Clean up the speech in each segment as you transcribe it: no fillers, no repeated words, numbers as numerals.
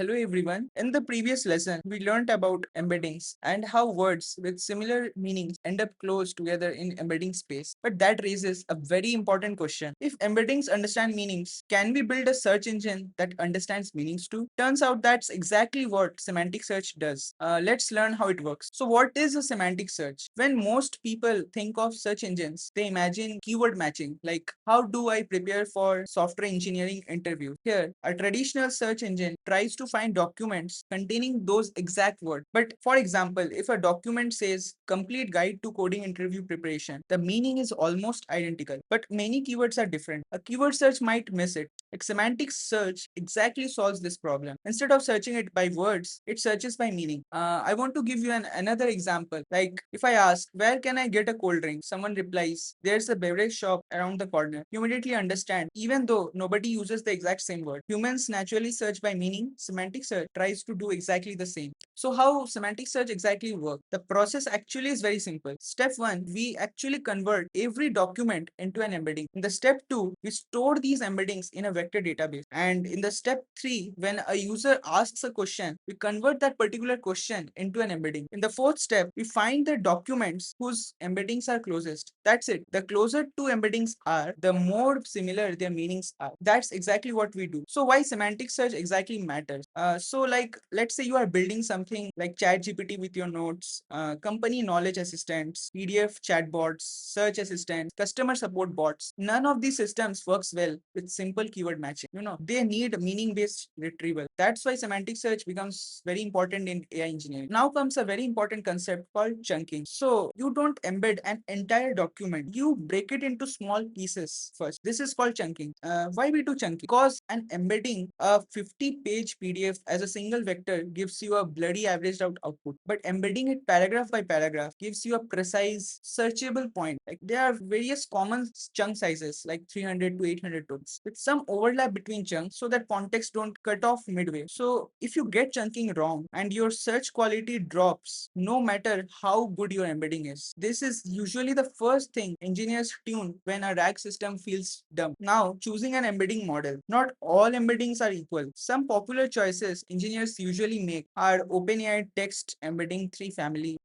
Hello everyone. In the previous lesson, we learned about embeddings and how words with similar meanings end up close together in embedding space. But that raises a very important question. If embeddings understand meanings, can we build a search engine that understands meanings too? Turns out that's exactly what semantic search does. Let's learn how it works. So what is a semantic search? When most people think of search engines, they imagine keyword matching, like how do I prepare for software engineering interview? Here, a traditional search engine tries to find documents containing those exact words. But for example, if a document says complete guide to coding interview preparation, the meaning is almost identical, but many keywords are different. A keyword search might miss it. Like semantic search exactly solves this problem. Instead of searching it by words, it searches by meaning. I want to give you another example. Like if I ask, where can I get a cold drink? Someone replies, there's a beverage shop around the corner. You immediately understand, even though nobody uses the exact same word. Humans naturally search by meaning. Semantic search tries to do exactly the same. So how semantic search exactly works? The process actually is very simple. Step 1, we actually convert every document into an embedding. In the step 2, we store these embeddings in a vector database. And in the step 3, when a user asks a question, we convert that particular question into an embedding. In the fourth step, we find the documents whose embeddings are closest. That's it. The closer two embeddings are, the more similar their meanings are. That's exactly what we do. So why semantic search exactly matters? So like, let's say you are building something like ChatGPT with your notes, company knowledge assistants, PDF chatbots, search assistants, customer support bots. None of these systems works well with simple keyword matching. They need meaning-based retrieval. That's why semantic search becomes very important in AI engineering. Now comes a very important concept called chunking. So you don't embed an entire document. You break it into small pieces first. This is called chunking. Why we do chunking? Because an embedding a 50-page PDF as a single vector gives you a bloody averaged out output. But embedding it paragraph by paragraph gives you a precise searchable point. Like there are various common chunk sizes like 300 to 800 tokens with some overlap between chunks so that context don't cut off midway. So if you get chunking wrong and your search quality drops no matter how good your embedding is. This is usually the first thing engineers tune when a RAG system feels dumb. Now, choosing an embedding model. Not all embeddings are equal. Some popular choices engineers usually make are OpenAI Text Embedding 3 family,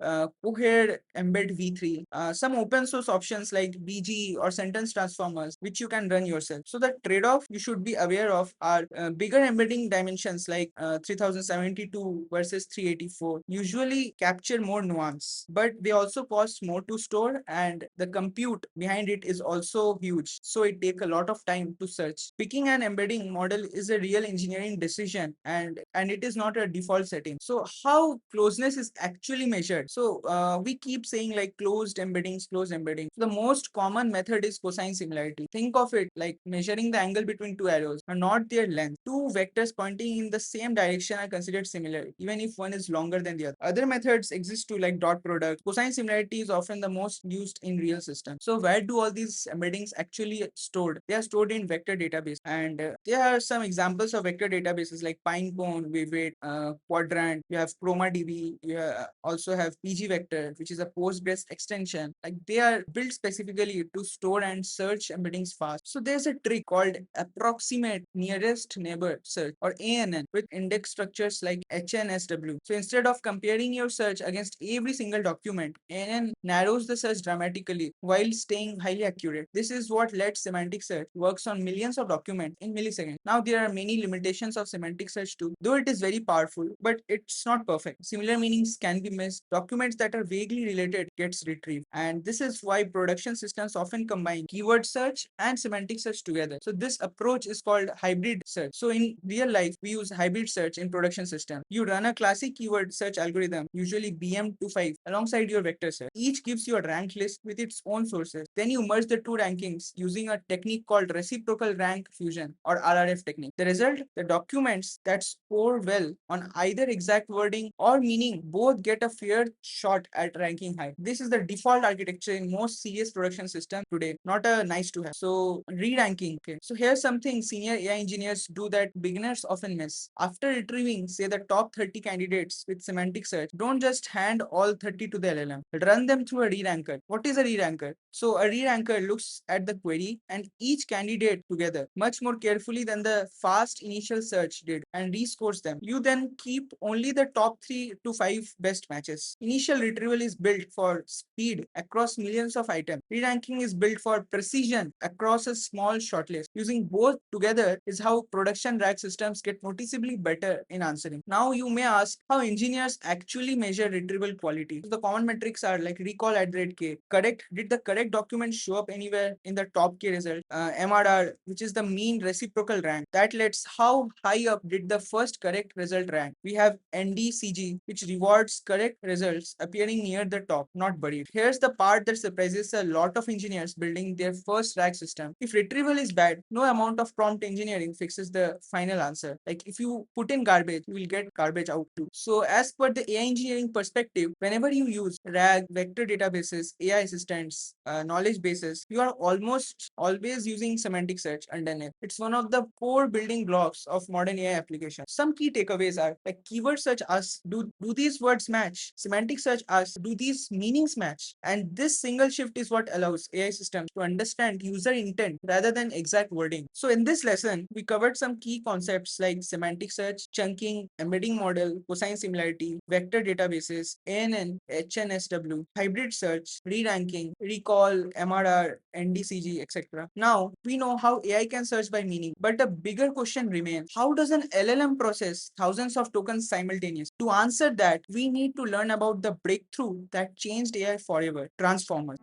Cohere Embed V3, some open source options like BG or sentence transformers, which you can run yourself. So the trade-off you should be aware of are bigger embedding dimensions like 3072 versus 384 usually capture more nuance, but they also cost more to store and the compute behind it is also huge. So it takes a lot of time to search. Picking an embedding model is a real engineering decision and it is not a default setting. So how closeness is actually measured? So we keep saying like closed embeddings, closed embeddings. The most common method is cosine similarity. Think of it like measuring the angle between two arrows and not their length. Two vectors pointing in the same direction are considered similar, even if one is longer than the other. Other methods exist too, like dot product. Cosine similarity is often the most used in real systems. So where do all these embeddings actually stored? They are stored in vector database, and there are some examples of vector databases like Pinecone, Vivid, Quadrant. You have ChromaDB. You also have PG Vector, which is a Postgres extension. Like they are built specifically to store and search embeddings fast. So there's a trick called approximate nearest neighbor search or ANN with index structures like HNSW. So instead of comparing your search against every single document, ANN narrows the search dramatically while staying highly accurate. This is what lets semantic search works on millions of documents in milliseconds. Now there are many limitations of semantic search too, though it is very powerful, but it's not perfect. Similar meanings can be missed. Documents that are vaguely related gets retrieved, and this is why production systems often combine keyword search and semantic search together. So this approach is called hybrid search. So in real life, we use hybrid search in production system. You run a classic keyword search algorithm, usually BM25, alongside your vector search. Each gives you a ranked list with its own sources. Then you merge the two rankings using a technique called reciprocal rank fusion or RRF technique. The result, the documents that score well on either exact wording or meaning both get a fair shot at ranking high. This is the default architecture in most serious production systems today, not a nice to have. So re-ranking. Okay. So here's something senior AI engineers do that beginners often miss. After retrieving, say, the top 30 candidates with semantic search, don't just hand all 30 to the LLM. Run them through a re-ranker. What is a re-ranker? So a re-ranker looks at the query and each candidate together much more carefully than the fast initial search did and and rescores them. You then keep only the top 3 to 5 best matches. Initial retrieval is built for speed across millions of items. Re-ranking is built for precision across a small shortlist. Using both together is how production RAG systems get noticeably better in answering. Now you may ask how engineers actually measure retrieval quality. So the common metrics are like recall at rate k, correct, did the correct document show up anywhere in the top k result, MRR, which is the mean reciprocal rank, that lets how high up did the first correct result rank. We have NDCG, which rewards correct results appearing near the top, not buried. Here's the part that surprises a lot of engineers building their first RAG system. If retrieval is bad, no amount of prompt engineering fixes the final answer. Like if you put in garbage, you will get garbage out too. So as per the AI engineering perspective, whenever you use RAG, vector databases, AI assistants, knowledge bases, you are almost always using semantic search underneath. It's one of the core building blocks of modern AI applications. Some key takeaways are like keyword search asks, do these words match? Semantic search asks, do these meanings match? And this single shift is what allows AI systems to understand user intent rather than exact wording. So in this lesson, we covered some key concepts like semantic search, chunking, embedding model, cosine similarity, vector databases, ANN, HNSW, hybrid search, re-ranking, recall, MRR, NDCG, etc. Now, we know how AI can search by meaning, but a bigger question remains. How does an LLM process thousands of tokens simultaneously? To answer that, we need to learn about the breakthrough that changed AI forever, transformers.